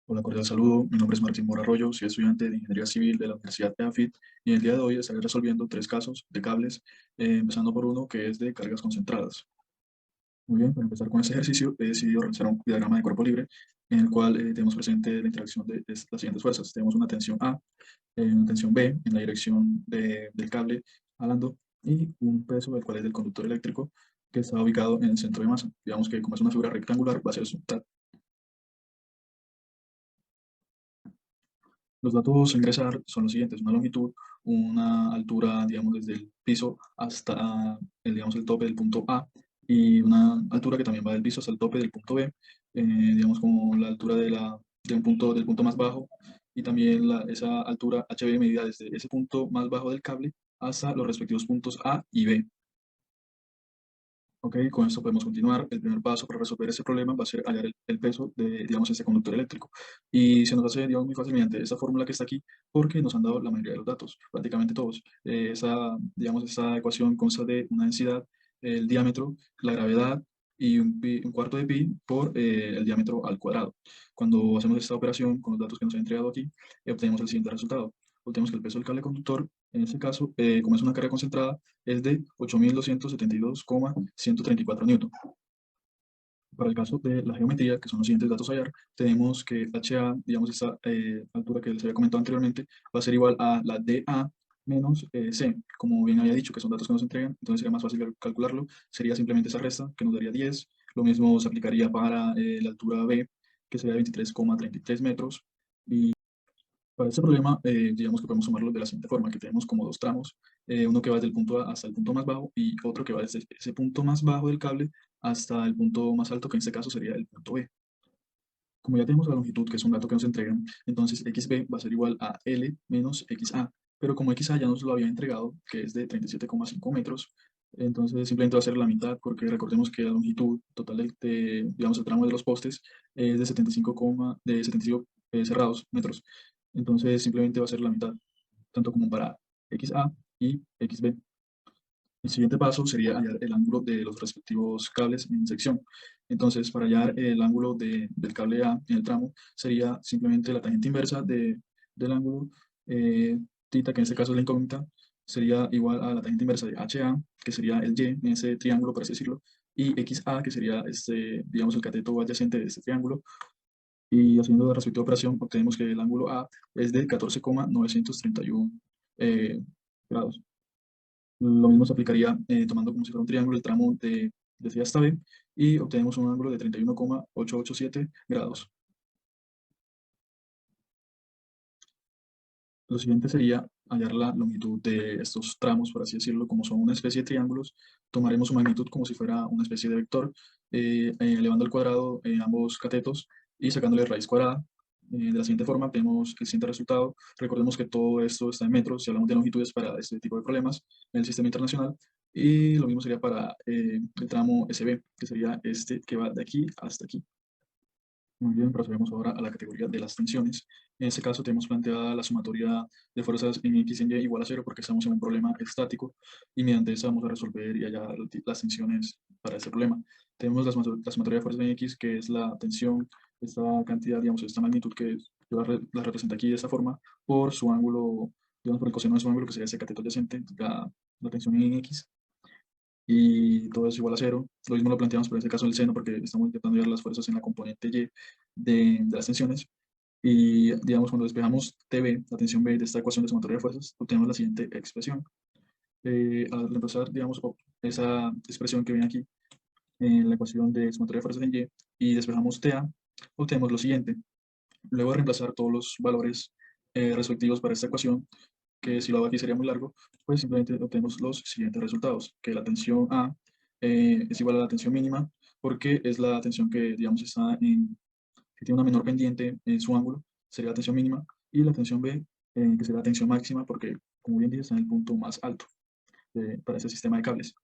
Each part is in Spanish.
Hola, cordial saludo. Mi nombre es Martín Mora Arroyo, soy estudiante de Ingeniería Civil de la Universidad EAFIT y en el día de hoy estaré resolviendo tres casos de cables, empezando por uno que es de cargas concentradas. Muy bien, para empezar con este ejercicio he decidido realizar un diagrama de cuerpo libre en el cual tenemos presente la interacción de las siguientes fuerzas. Tenemos una tensión A, una tensión B en la dirección del cable jalando y un peso, el cual es del conductor eléctrico, que está ubicado en el centro de masa. Digamos que como es una figura rectangular, va a ser su mitad. Los datos a ingresar son los siguientes: una longitud, una altura, digamos, desde el piso hasta digamos, el tope del punto A, y una altura que también va del piso hasta el tope del punto B, digamos, como la altura del punto más bajo, y también esa altura HB medida desde ese punto más bajo del cable hasta los respectivos puntos A y B. Ok, con esto podemos continuar. El primer paso para resolver ese problema va a ser hallar el peso de, digamos, este conductor eléctrico. Y se nos hace, digamos, muy fácil mediante esta fórmula que está aquí, porque nos han dado la mayoría de los datos, prácticamente todos. Digamos, esa ecuación consta de una densidad, el diámetro, la gravedad y un cuarto de pi por el diámetro al cuadrado. Cuando hacemos esta operación con los datos que nos han entregado aquí, obtenemos el siguiente resultado. Obtenemos que el peso del cable conductor, en este caso, como es una carga concentrada, es de 8.272,134 newton. Para el caso de la geometría, que son los siguientes datos a hallar, tenemos que HA, digamos, esta altura que les había comentado anteriormente, va a ser igual a la DA menos C. Como bien había dicho, que son datos que nos entregan, entonces sería más fácil calcularlo. Sería simplemente esa resta, que nos daría 10. Lo mismo se aplicaría para la altura B, que sería 23,33 metros. Para este problema, digamos que podemos sumarlo de la siguiente forma, que tenemos como dos tramos, uno que va desde el punto A hasta el punto más bajo y otro que va desde ese punto más bajo del cable hasta el punto más alto, que en este caso sería el punto B. Como ya tenemos la longitud, que es un dato que nos entregan, entonces XB va a ser igual a L menos XA, pero como XA ya nos lo había entregado, que es de 37,5 metros, entonces simplemente va a ser la mitad, porque recordemos que la longitud total digamos, el tramo de los postes es de 75 cerrados metros, entonces simplemente va a ser la mitad, tanto como para XA y XB. El siguiente paso sería hallar el ángulo de los respectivos cables en sección. Entonces, para hallar el ángulo del cable A en el tramo, sería simplemente la tangente inversa del ángulo θ, que en este caso es la incógnita, sería igual a la tangente inversa de HA, que sería el Y en ese triángulo, por así decirlo, y XA, que sería digamos, el cateto adyacente de este triángulo. Y haciendo la respectiva operación, obtenemos que el ángulo A es de 14,931 grados. Lo mismo se aplicaría tomando como si fuera un triángulo el tramo de C hasta B y obtenemos un ángulo de 31,887 grados. Lo siguiente sería hallar la longitud de estos tramos, por así decirlo, como son una especie de triángulos. Tomaremos su magnitud como si fuera una especie de vector, elevando al cuadrado ambos catetos y sacándole raíz cuadrada. De la siguiente forma, tenemos el siguiente resultado. Recordemos que todo esto está en metros si hablamos de longitudes para este tipo de problemas en el sistema internacional. Y lo mismo sería para el tramo SB, que sería este que va de aquí hasta aquí. Muy bien, procedemos ahora a la categoría de las tensiones. En este caso tenemos planteada la sumatoria de fuerzas en X y en Y igual a cero porque estamos en un problema estático y mediante eso vamos a resolver y hallar las tensiones para este problema. Tenemos la sumatoria de fuerzas en X, que es la tensión, esta cantidad, digamos, esta magnitud que yo la represento aquí de esta forma, por su ángulo, digamos, por el coseno de su ángulo, que sería ese cateto adyacente, la tensión en X, y todo es igual a cero. Lo mismo lo planteamos, pero en este caso el seno, porque estamos intentando ver las fuerzas en la componente Y de las tensiones. Y digamos, cuando despejamos TB, la tensión B de esta ecuación de sumatoria de fuerzas, obtenemos la siguiente expresión. Al reemplazar, digamos, esa expresión que viene aquí en la ecuación de sumatoria de fuerzas en y despejamos TA, obtenemos lo siguiente. Luego de reemplazar todos los valores respectivos para esta ecuación, que si lo hago aquí sería muy largo, pues simplemente obtenemos los siguientes resultados, que la tensión A es igual a la tensión mínima, porque es la tensión que, digamos, que tiene una menor pendiente en su ángulo, sería la tensión mínima, y la tensión B, que sería la tensión máxima, porque, como bien dije, está en el punto más alto para este sistema de cables.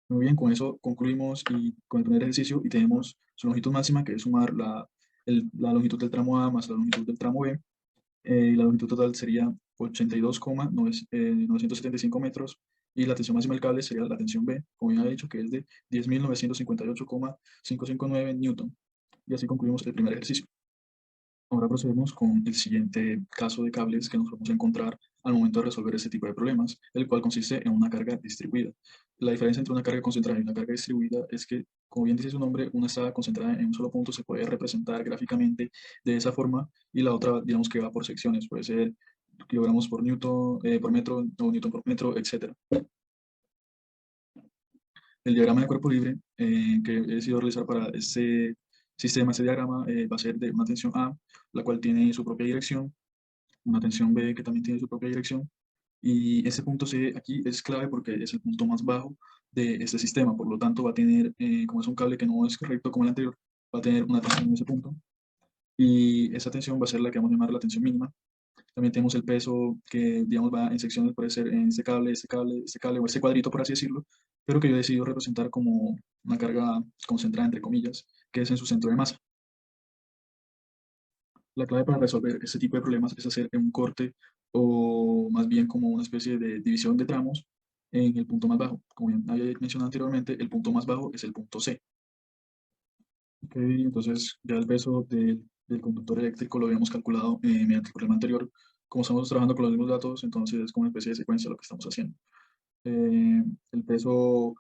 Muy bien, con eso concluimos y con el primer ejercicio y tenemos su longitud máxima, que es sumar la longitud del tramo A más la longitud del tramo B, y la longitud total sería 82,975 metros, y la tensión máxima del cable sería la tensión B, como ya he dicho, que es de 10.958,559 newton. Y así concluimos el primer ejercicio. Ahora procedemos con el siguiente caso de cables que nos vamos a encontrar al momento de resolver este tipo de problemas, el cual consiste en una carga distribuida. La diferencia entre una carga concentrada y una carga distribuida es que, como bien dice su nombre, una está concentrada en un solo punto, se puede representar gráficamente de esa forma, y la otra, digamos que va por secciones, puede ser kilogramos por newton, por metro, o newton por metro, etc. El diagrama de cuerpo libre que he decidido realizar para este sistema, este diagrama, va a ser de una tensión A, la cual tiene su propia dirección, una tensión B que también tiene su propia dirección, y ese punto C aquí es clave porque es el punto más bajo de este sistema, por lo tanto va a tener, como es un cable que no es recto como el anterior, va a tener una tensión en ese punto, y esa tensión va a ser la que vamos a llamar la tensión mínima. También tenemos el peso que, digamos, va en secciones, puede ser en este cable, este cable, este cable o este cuadrito, por así decirlo, pero que yo he decidido representar como una carga concentrada, entre comillas, que es en su centro de masa. La clave para resolver este tipo de problemas es hacer un corte o más bien como una especie de división de tramos en el punto más bajo. Como bien había mencionado anteriormente, el punto más bajo es el punto C. Ok, entonces ya el peso del conductor eléctrico lo habíamos calculado mediante el problema anterior. Como estamos trabajando con los mismos datos, entonces es como una especie de secuencia lo que estamos haciendo. El peso,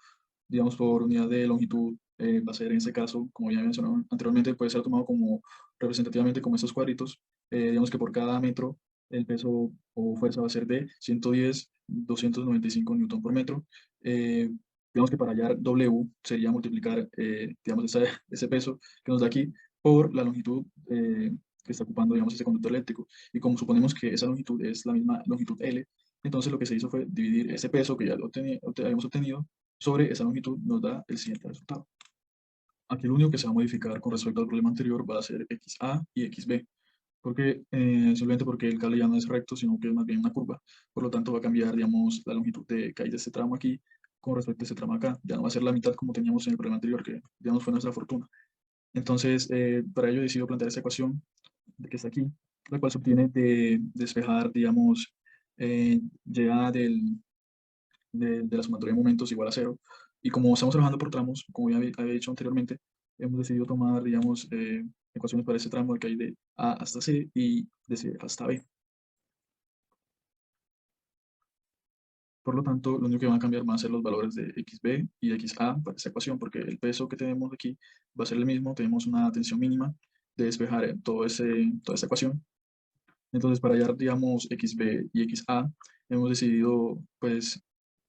digamos, por unidad de longitud va a ser en este caso, como ya mencionado anteriormente, puede ser tomado como representativamente como estos cuadritos. Digamos que por cada metro el peso o fuerza va a ser de 110, 295 newton por metro. Eh, digamos que para hallar W sería multiplicar, digamos, ese peso que nos da aquí por la longitud que está ocupando, digamos, ese conductor eléctrico. Y como suponemos que esa longitud es la misma longitud L, entonces lo que se hizo fue dividir ese peso que ya habíamos obtenido sobre esa longitud, nos da el siguiente resultado. Aquí lo único que se va a modificar con respecto al problema anterior va a ser XA y XB, porque, simplemente porque el cable ya no es recto, sino que es más bien una curva. Por lo tanto, va a cambiar, digamos, la longitud que hay de este tramo aquí con respecto a este tramo acá. Ya no va a ser la mitad como teníamos en el problema anterior, que, digamos, fue nuestra fortuna. Entonces, para ello he decidido plantear esta ecuación de que está aquí, la cual se obtiene de despejar, digamos, ya de la sumatoria de momentos igual a cero. Y como estamos trabajando por tramos, como ya había dicho anteriormente, hemos decidido tomar, digamos, ecuaciones para ese tramo que hay de A hasta C y de C hasta B. Por lo tanto, lo único que van a cambiar van a ser los valores de XB y XA para esta ecuación, porque el peso que tenemos aquí va a ser el mismo. Tenemos una tensión mínima de despejar toda esta ecuación. Entonces, para hallar, digamos, XB y XA, hemos decidido, pues,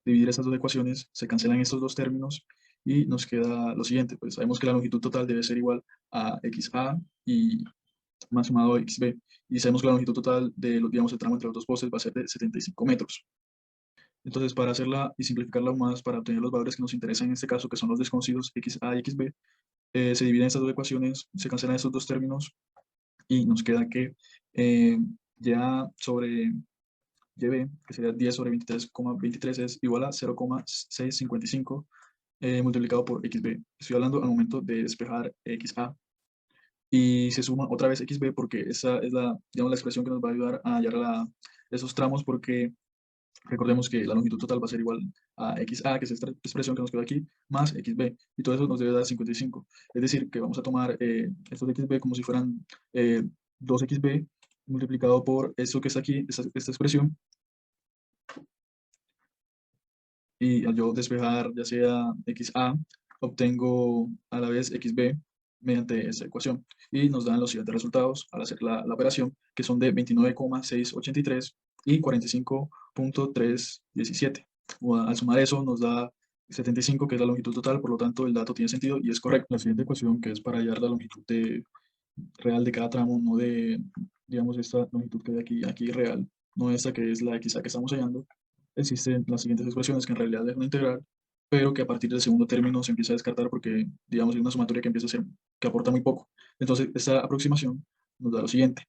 dividir estas dos ecuaciones, se cancelan estos dos términos y nos queda lo siguiente, pues sabemos que la longitud total debe ser igual a XA y más sumado a XB, y sabemos que la longitud total de los, digamos, el tramo entre los dos postes va a ser de 75 metros. Entonces, para hacerla y simplificarla aún más, para obtener los valores que nos interesan en este caso, que son los desconocidos XA y XB, se dividen estas dos ecuaciones, se cancelan estos dos términos y nos queda que eh, ya sobre YB, que sería 10 sobre 23,23, es igual a 0,655 multiplicado por XB. Estoy hablando al momento de despejar XA. Y se suma otra vez XB porque esa es la, digamos, la expresión que nos va a ayudar a hallar esos tramos, porque recordemos que la longitud total va a ser igual a XA, que es esta expresión que nos queda aquí, más XB. Y todo eso nos debe dar 55. Es decir, que vamos a tomar estos XB como si fueran 2XB multiplicado por eso que está aquí, esta expresión, y al yo despejar ya sea XA, obtengo a la vez XB mediante esta ecuación y nos dan los siguientes resultados al hacer la operación, que son de 29,683 y 45,317. Al sumar eso nos da 75, que es la longitud total, por lo tanto el dato tiene sentido y es correcto. La siguiente ecuación, que es para hallar la longitud real de cada tramo, no de, digamos, esta longitud que hay aquí real, no esta que es la XA que estamos hallando, existen las siguientes expresiones que en realidad es una integral, pero que a partir del segundo término se empieza a descartar porque, digamos, hay una sumatoria que empieza a ser, que aporta muy poco. Entonces, esta aproximación nos da lo siguiente,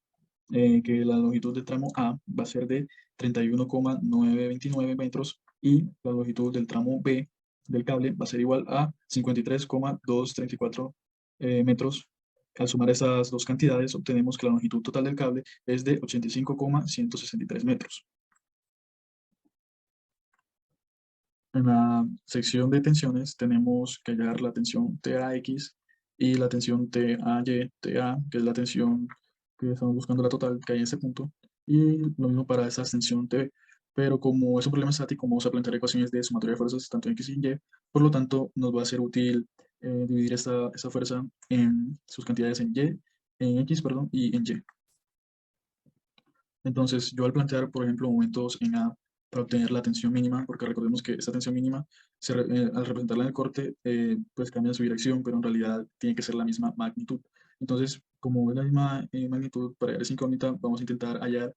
que la longitud del tramo A va a ser de 31,929 metros y la longitud del tramo B del cable va a ser igual a 53,234 metros. Al sumar esas dos cantidades, obtenemos que la longitud total del cable es de 85,163 metros. En la sección de tensiones tenemos que hallar la tensión TAX y la tensión TAY, TA, que es la tensión que estamos buscando la total que hay en ese punto, y lo mismo para esa extensión T, pero como es un problema estático, vamos a plantear ecuaciones de sumatoria de fuerzas tanto en X y en Y, por lo tanto nos va a ser útil dividir esta fuerza en sus cantidades en Y, en X, perdón, y en Y. Entonces, yo al plantear, por ejemplo, momentos en A para obtener la tensión mínima, porque recordemos que esta tensión mínima, al representarla en el corte, pues cambia su dirección, pero en realidad tiene que ser la misma magnitud. Entonces, como es la misma magnitud, para hallar esa incógnita, vamos a intentar hallar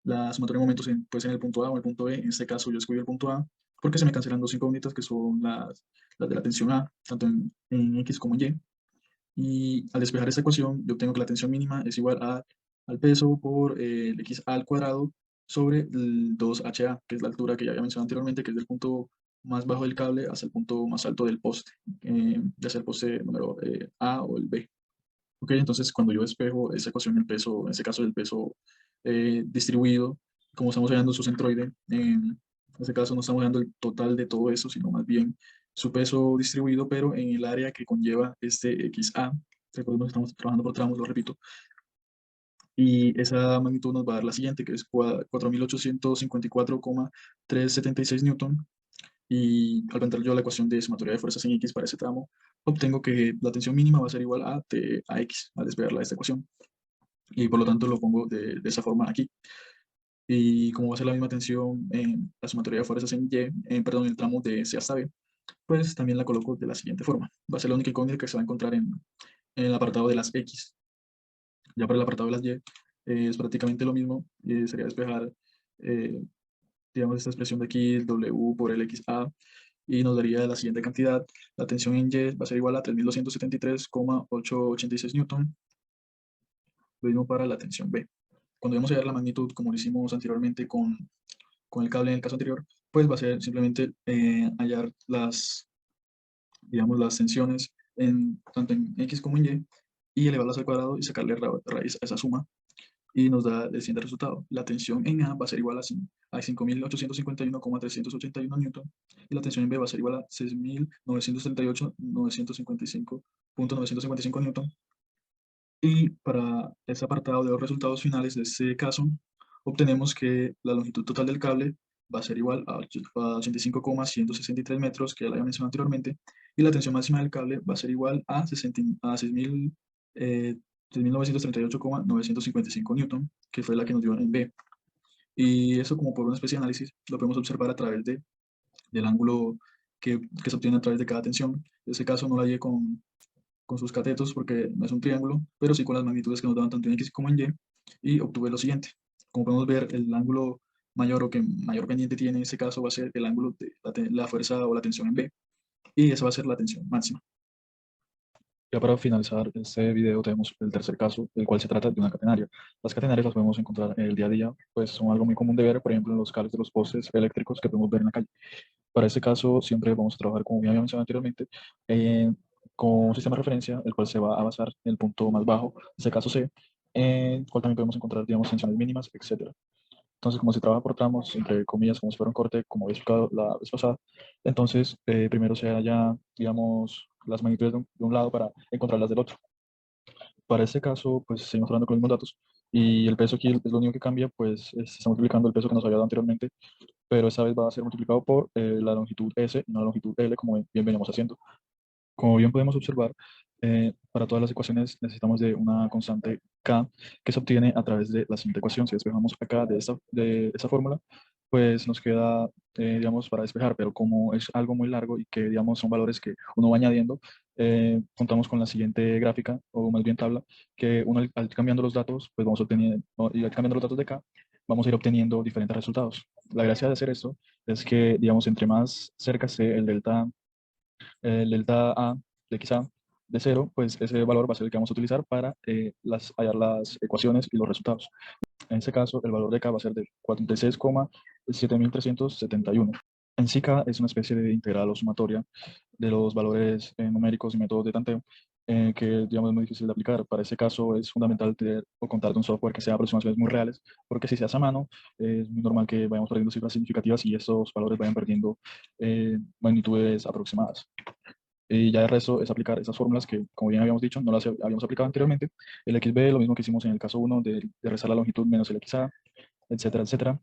la sumatoria de momentos pues en el punto A o en el punto B. En este caso, yo escogí el punto A, porque se me cancelan dos incógnitas, que son las de la tensión A, tanto en X como en Y. Y al despejar esta ecuación, yo obtengo que la tensión mínima es igual al peso por el x al cuadrado sobre el 2HA, que es la altura que ya había mencionado anteriormente, que es del punto más bajo del cable hasta el punto más alto del poste, ya sea el poste número A o el B. Ok, entonces cuando yo despejo esa ecuación, el peso, en este caso el peso distribuido, como estamos hallando su centroide, en este caso no estamos hallando el total de todo eso, sino más bien su peso distribuido, pero en el área que conlleva este XA. Recordemos que estamos trabajando por tramos, lo repito, y esa magnitud nos va a dar la siguiente, que es 4.854,376 newton, y al plantear yo la ecuación de sumatoria de fuerzas en X para ese tramo, obtengo que la tensión mínima va a ser igual a T a X, al despegarla de esta ecuación, y por lo tanto lo pongo de esa forma aquí. Y como va a ser la misma tensión en la sumatoria de fuerzas en Y, perdón, en el tramo de C hasta B, pues también la coloco de la siguiente forma. Va a ser la única incógnita que se va a encontrar en el apartado de las X. Ya para el apartado de las Y es prácticamente lo mismo, sería despejar, eh, digamos, esta expresión de aquí, W por el XA, y nos daría la siguiente cantidad. La tensión en Y va a ser igual a 3.273,886 newton, lo mismo para la tensión B. Cuando vamos a hallar la magnitud, como lo hicimos anteriormente con el cable en el caso anterior, pues va a ser simplemente hallar digamos, las tensiones tanto en X como en y elevarlas al cuadrado y sacarle raíz a esa suma, y nos da el siguiente resultado. La tensión en A va a ser igual a 5.851,381 newton, y la tensión en B va a ser igual a 6.938,955,955 newton. Y para ese apartado de los resultados finales de este caso, obtenemos que la longitud total del cable va a ser igual a 85,163 metros, que ya la había mencionado anteriormente, y la tensión máxima del cable va a ser igual a 6.000, 6.938,955 newton, que fue la que nos dio en B. Y eso, como por una especie de análisis, lo podemos observar a través del ángulo que se obtiene a través de cada tensión. En este caso no la llegué con sus catetos porque no es un triángulo, pero sí con las magnitudes que nos daban tanto en X como en Y obtuve lo siguiente. Como podemos ver, el ángulo mayor o que mayor pendiente tiene en este caso va a ser el ángulo de la fuerza o la tensión en B, y esa va a ser la tensión máxima. Ya para finalizar este video tenemos el tercer caso, el cual se trata de una catenaria. Las catenarias las podemos encontrar en el día a día, pues son algo muy común de ver, por ejemplo, en los cables de los postes eléctricos que podemos ver en la calle. Para este caso siempre vamos a trabajar, como ya había mencionado anteriormente, con un sistema de referencia, el cual se va a basar en el punto más bajo, en este caso C, en el cual también podemos encontrar, digamos, tensiones mínimas, etcétera. Entonces, como se trabaja por tramos, entre comillas, como si fuera un corte, como había explicado la vez pasada, entonces primero se halla, digamos, las magnitudes de un lado para encontrar las del otro. Para este caso, pues seguimos hablando con los mismos datos, y el peso aquí es lo único que cambia, pues se está multiplicando el peso que nos había dado anteriormente, pero esta vez va a ser multiplicado por la longitud S y no la longitud L, como bien venimos haciendo. Como bien podemos observar, para todas las ecuaciones necesitamos de una constante K, que se obtiene a través de la siguiente ecuación. Si despejamos acá de esta fórmula, pues nos queda, digamos, para despejar, pero como es algo muy largo y que, digamos, son valores que uno va añadiendo, contamos con la siguiente gráfica, o más bien tabla, que uno al ir cambiando los datos, pues vamos obteniendo, y al ir cambiando los datos de K, vamos a ir obteniendo diferentes resultados. La gracia de hacer esto es que, digamos, entre más cerca esté el delta A de quizá de cero, pues ese valor va a ser el que vamos a utilizar para hallar las ecuaciones y los resultados. En este caso, el valor de K va a ser de 46,7371. En sí, K es una especie de integral o sumatoria de los valores numéricos y métodos de tanteo, que digamos es muy difícil de aplicar. Para este caso es fundamental tener o contar de un software que sea aproximaciones muy reales, porque si se hace a mano, es muy normal que vayamos perdiendo cifras significativas y estos valores vayan perdiendo magnitudes aproximadas. Y ya el resto es aplicar esas fórmulas que, como bien habíamos dicho, no las habíamos aplicado anteriormente. El XB, lo mismo que hicimos en el caso 1 de restar la longitud menos el XA, etcétera, etcétera.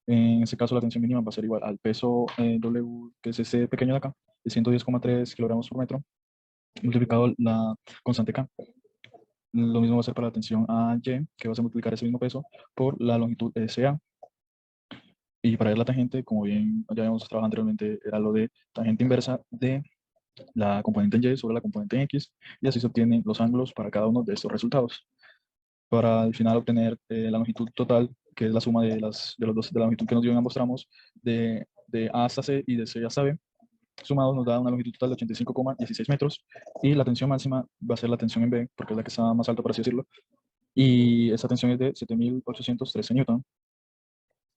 En este caso, la tensión mínima va a ser igual al peso W, que es este pequeño de acá, de 110,3 kilogramos por metro, multiplicado la constante K. Lo mismo va a ser para la tensión AY, que va a ser multiplicar ese mismo peso por la longitud SA. Y para ver la tangente, como bien ya habíamos trabajado anteriormente, era lo de tangente inversa de la componente en Y sobre la componente en X, y así se obtienen los ángulos para cada uno de estos resultados. Para al final obtener la longitud total, que es la suma de la longitud que nos dio en ambos tramos, de A hasta C y de C hasta B, sumados nos da una longitud total de 85,16 metros, y la tensión máxima va a ser la tensión en B, porque es la que está más alta, por así decirlo, y esta tensión es de 7.813 newton.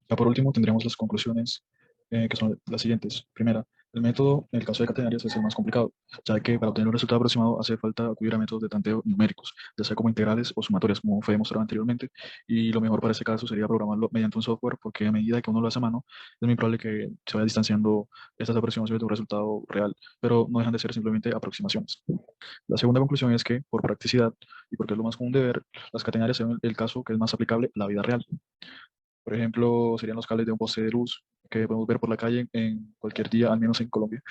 Ya por último tendremos las conclusiones, que son las siguientes. Primera, el método en el caso de catenarias es el más complicado, ya que para obtener un resultado aproximado hace falta acudir a métodos de tanteo numéricos, ya sea como integrales o sumatorias, como fue demostrado anteriormente, y lo mejor para ese caso sería programarlo mediante un software, porque a medida que uno lo hace a mano, es muy probable que se vaya distanciando estas aproximaciones de un resultado real, pero no dejan de ser simplemente aproximaciones. La segunda conclusión es que, por practicidad y porque es lo más común de ver, las catenarias son el caso que es más aplicable a la vida real. Por ejemplo, serían los cables de un poste de luz que podemos ver por la calle en cualquier día, al menos en Colombia.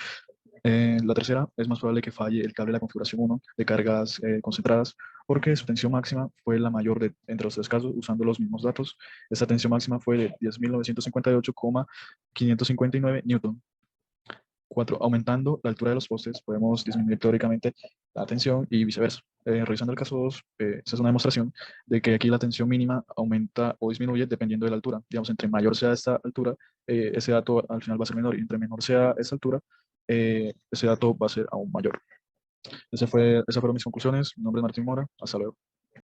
La tercera, es más probable que falle el cable de la configuración 1 de cargas concentradas, porque su tensión máxima fue la mayor entre los tres casos, usando los mismos datos. Esta tensión máxima fue de 10.958,559 newton. 4. Aumentando la altura de los postes, podemos disminuir teóricamente la tensión y viceversa. Revisando el caso 2, esta es una demostración de que aquí la tensión mínima aumenta o disminuye dependiendo de la altura. Digamos, entre mayor sea esta altura, ese dato al final va a ser menor, y entre menor sea esa altura, ese dato va a ser aún mayor. Esas fueron mis conclusiones. Mi nombre es Martín Mora. Hasta luego.